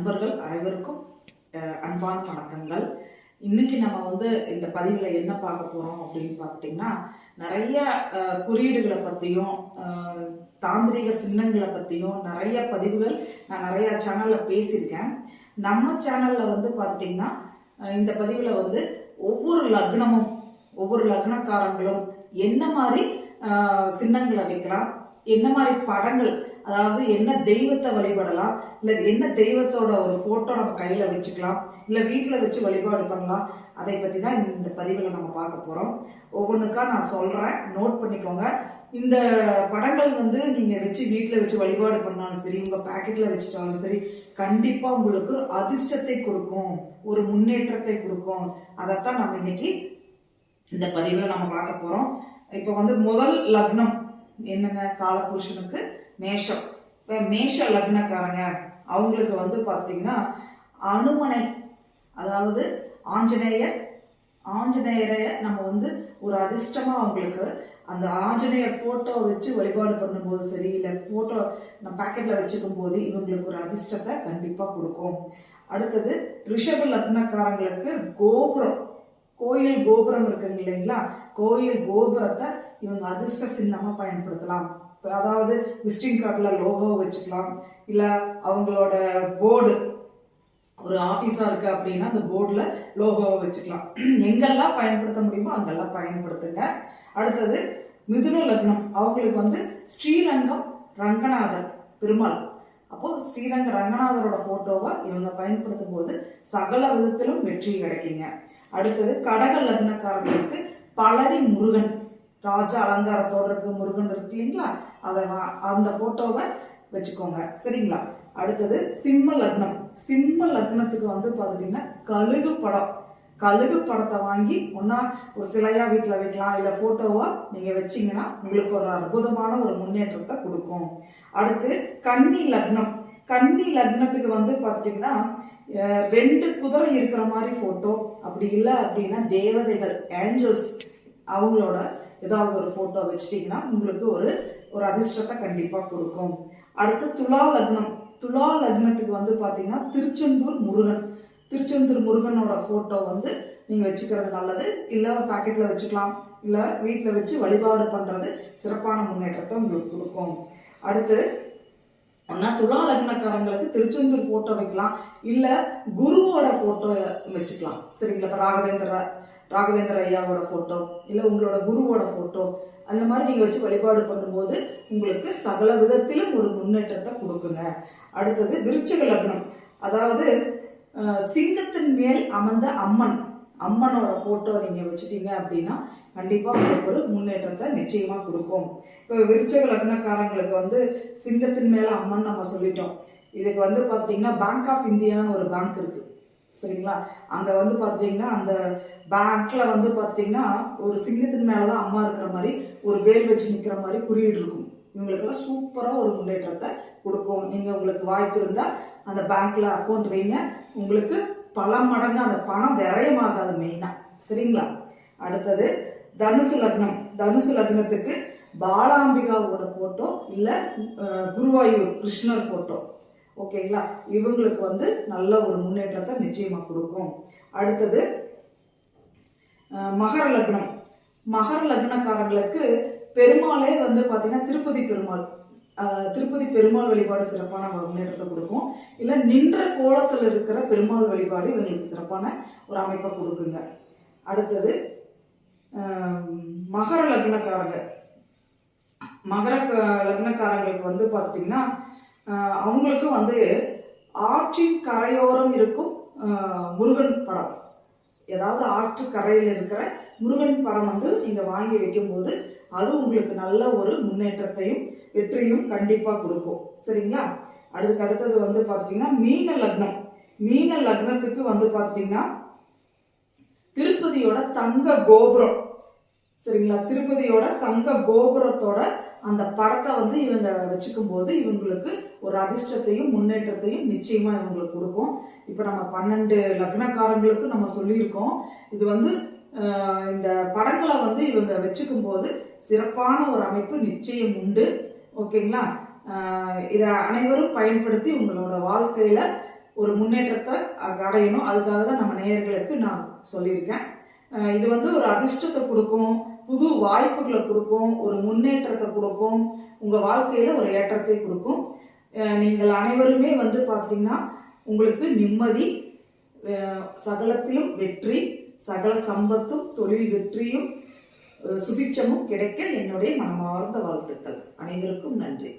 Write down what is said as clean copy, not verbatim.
நண்பர்கள் அனைவருக்கும் அன்பான வணக்கங்கள். இன்னைக்கு நம்ம இந்த பதிவில் என்ன பார்க்க போறோம் அப்படின்னு பார்த்துட்டீங்கன்னா, நிறைய குறியீடுகளை பற்றியும் தாந்திரிக சின்னங்களை பற்றியும் நிறைய பதிவுகள் நான் நிறைய சேனல்ல பேசியிருக்கேன். நம்ம சேனல்ல பார்த்துட்டீங்கன்னா இந்த பதிவில் ஒவ்வொரு லக்னமும் ஒவ்வொரு லக்னக்காரங்களும் என்ன மாதிரி சின்னங்களை வைக்கலாம், என்ன மாதிரி படங்கள், அதாவது என்ன தெய்வத்தை வழிபடலாம், இல்ல என்ன தெய்வத்தோட ஒரு போட்டோ நம்ம கையில வச்சுக்கலாம், இல்ல வீட்டுல வச்சு வழிபாடு பண்ணலாம், அதை பத்தி தான் இந்த பதிவுல நம்ம பார்க்க போறோம். ஒவ்வொன்றுக்கா நான் சொல்றேன், நோட் பண்ணிக்கோங்க. இந்த படங்கள் நீங்க வச்சு வீட்டுல வச்சு வழிபாடு பண்ணாலும் சரி, உங்க பாக்கெட்ல வச்சுட்டாலும் சரி, கண்டிப்பா உங்களுக்கு அதிர்ஷ்டத்தை கொடுக்கும், ஒரு முன்னேற்றத்தை கொடுக்கும். அதைத்தான் நம்ம இன்னைக்கு இந்த பதிவுல நம்ம பார்க்க போறோம். இப்ப முதல் லக்னம் என்னங்க, காலபுருஷனுக்கு மேஷம். மேஷ லக்னக்காரங்க அவங்களுக்கு பாத்தீங்கன்னா அனுமனை, அதாவது ஆஞ்சநேயரை நம்ம ஒரு அதிர்ஷ்டமா அவங்களுக்கு அந்த ஆஞ்சநேயர் போட்டோ வச்சு வழிபாடு பண்ணும்போது சரி, இல்ல போட்டோ நம்ம பாக்கெட்ல வச்சுக்கும் போது இவங்களுக்கு ஒரு அதிர்ஷ்டத்தை கண்டிப்பா கொடுக்கும். அடுத்தது ரிஷப லக்னக்காரங்களுக்கு கோபுரம், கோயில் கோபுரம் இருக்குங்க இல்லைங்களா, கோயில் கோபுரத்தை இவங்க அதிர்ஷ்ட சின்னமா பயன்படுத்தலாம். அதாவது விசிட்டிங் கார்டுல லோகோ வச்சுக்கலாம், இல்ல அவங்களோட போர்டு, ஒரு ஆபீஸா இருக்கு அப்படின்னா அந்த போர்டுல லோகோவை வச்சுக்கலாம். எங்கெல்லாம் பயன்படுத்த முடியுமோ அங்கெல்லாம் பயன்படுத்துங்க. அடுத்தது மிதுன லக்னம் அவங்களுக்கு ஸ்ரீரங்கம் ரங்கநாதர் பெருமாள். அப்போ ஸ்ரீரங்க ரங்கநாதரோட போட்டோவை இவங்க பயன்படுத்தும் போது சகல விதத்திலும் வெற்றி கிடைக்குங்க. அடுத்தது கடக லக்னக்காரர்களுக்கு பழனி முருகன், ராஜா அலங்காரத்தோட இருக்கு முருகன் இருக்கு இல்லைங்களா, அந்த போட்டோவை வச்சுக்கோங்க, சரிங்களா. அடுத்தது சிம்ம லக்னம். சிம்ம லக்னத்துக்கு பாத்தீங்கன்னா கழுகு படத்தை வாங்கி ஒன்னா ஒரு சிலையா வீட்டுல வைக்கலாம், இல்ல போட்டோவா நீங்க வச்சீங்கன்னா உங்களுக்கு ஒரு அற்புதமான ஒரு முன்னேற்றத்தை கொடுக்கும். அடுத்து கன்னி லக்னம். கன்னி லக்னத்துக்கு பாத்தீங்கன்னா 2 குதிரை இருக்கிற மாதிரி போட்டோ, அப்படி இல்லை அப்படின்னா தேவதைகள், ஏஞ்சல்ஸ், அவங்களோட ஏதாவது ஒரு போட்டோ வச்சுட்டீங்கன்னா உங்களுக்கு ஒரு அதிர்ஷ்டத்தை கண்டிப்பா கொடுக்கும். அடுத்து துலா லக்னம். துலா லக்னத்துக்கு பாத்தீங்கன்னா திருச்செந்தூர் முருகனோட போட்டோ நீங்க வச்சுக்கிறது நல்லது, இல்ல பாக்கெட்ல வச்சுக்கலாம், இல்ல வீட்டுல வச்சு வழிபாடு பண்றது சிறப்பான முன்னேற்றத்தை உங்களுக்கு கொடுக்கும். அடுத்து துலா லக்னக்காரங்களுக்கு திருச்செந்தூர் போட்டோ வைக்கலாம், இல்ல குருவோட போட்டோ வச்சுக்கலாம், சரிங்களா. இப்ப ராகவேந்திர ஐயாவோட போட்டோ, இல்ல உங்களோட குருவோட போட்டோ, அந்த மாதிரி நீங்க வச்சு வழிபாடு பண்ணும்போது உங்களுக்கு சகல விதத்திலும் ஒரு முன்னேற்றத்தை கொடுக்குங்க. அடுத்தது விருச்சிக லக்னம். அதாவது சிங்கத்தின் மேல் அமர்ந்த அம்மனோட போட்டோ நீங்க வச்சுட்டீங்க அப்படின்னா கண்டிப்பா உங்களுக்கு ஒரு முன்னேற்றத்தை நிச்சயமா கொடுக்கும். இப்ப விருச்சிக லக்னக்காரங்களுக்கு சிங்கத்தின் மேல அம்மன் நம்ம சொல்லிட்டோம். இதுக்கு பாத்தீங்கன்னா பேங்க் ஆஃப் இந்தியான்னு ஒரு பேங்க் இருக்கு, சரிங்களா. அங்க பாத்துட்டீங்கன்னா அந்த பேங்க்ல பாத்துட்டீங்கன்னா ஒரு சிங்கத்தின் மேலதான் அம்மா இருக்கிற மாதிரி ஒரு வேல் வச்சு நிக்கிற மாதிரி குறியீடு இருக்கும். இவங்களுக்கெல்லாம் சூப்பரா ஒரு முன்னேற்றத்தை கொடுக்கும். நீங்க உங்களுக்கு வாய்ப்பு இருந்தா அந்த பேங்க்ல அக்கௌண்ட் வைங்க, உங்களுக்கு பல மடங்கு அந்த பணம் விரயமாகாது மெயினா, சரிங்களா. அடுத்தது தனுசு லக்னம். தனுசு லக்னத்துக்கு பாலாம்பிகாவோட போட்டோ, இல்ல குருவாயூர் கிருஷ்ணர் போட்டோ, ஓகேங்களா. இவங்களுக்கு நல்ல ஒரு முன்னேற்றத்தை நிச்சயமா கொடுக்கும். அடுத்தது மகர லக்னம். மகர லக்னக்காரங்களுக்கு பெருமாளே பாத்தீங்கன்னா திருப்பதி பெருமாள் வழிபாடு சிறப்பான முன்னேற்றத்தை கொடுக்கும், இல்ல நின்ற கோலத்துல இருக்கிற பெருமாள் வழிபாடு இவங்களுக்கு சிறப்பான ஒரு அமைப்பை கொடுக்குங்க. அடுத்தது மகர லக்னக்காரங்களுக்கு பாத்தீங்கன்னா அவங்களுக்கு ஆற்றின் கரையோரம் இருக்கும் முருகன் படம், ஏதாவது ஆற்று கரையில் இருக்கிற முருகன் படம் நீங்க வாங்கி வைக்கும் போது அது உங்களுக்கு நல்ல ஒரு முன்னேற்றத்தையும் வெற்றியும் கண்டிப்பா கொடுக்கும், சரிங்களா. அடுத்தது பாத்தீங்கன்னா மீன லக்னம். மீன லக்னத்துக்கு பாத்தீங்கன்னா திருப்பதியோட தங்க கோபுரம், சரிங்களா. திருப்பதியோட தங்க கோபுரத்தோட அந்த படத்தை இவங்க வச்சுக்கும் போது இவங்களுக்கு ஒரு அதிர்ஷ்டத்தையும் முன்னேற்றத்தையும் நிச்சயமா இவங்களுக்கு கொடுக்கும். இப்ப நம்ம 12 லக்னக்காரங்களுக்கு நம்ம சொல்லியிருக்கோம். இது இந்த படங்களை இவங்க வச்சுக்கும் போது சிறப்பான ஒரு அமைப்பு நிச்சயம் உண்டு, ஓகேங்களா. இதை அனைவரும் பயன்படுத்தி உங்களோட வாழ்க்கையில ஒரு முன்னேற்றத்தை அடையணும். அதுக்காக தான் நம்ம நேயர்களுக்கு நான் சொல்லியிருக்கேன். இது வந்து ஒரு அதிர்ஷ்டத்தை கொடுக்கும், புது வாய்ப்புகளை கொடுக்கும், ஒரு முன்னேற்றத்தை கொடுக்கும், உங்க வாழ்க்கையில ஒரு ஏற்றத்தை கொடுக்கும். நீங்கள் அனைவருமே வந்து பார்த்தீங்கன்னா உங்களுக்கு நிம்மதி, சகலத்திலும் வெற்றி, சகல சம்பத்தும் தொழில் வெற்றியும் சுபிட்சமும் கிடைக்க என்னுடைய மனமார்ந்த வாழ்த்துக்கள். அனைவருக்கும் நன்றி.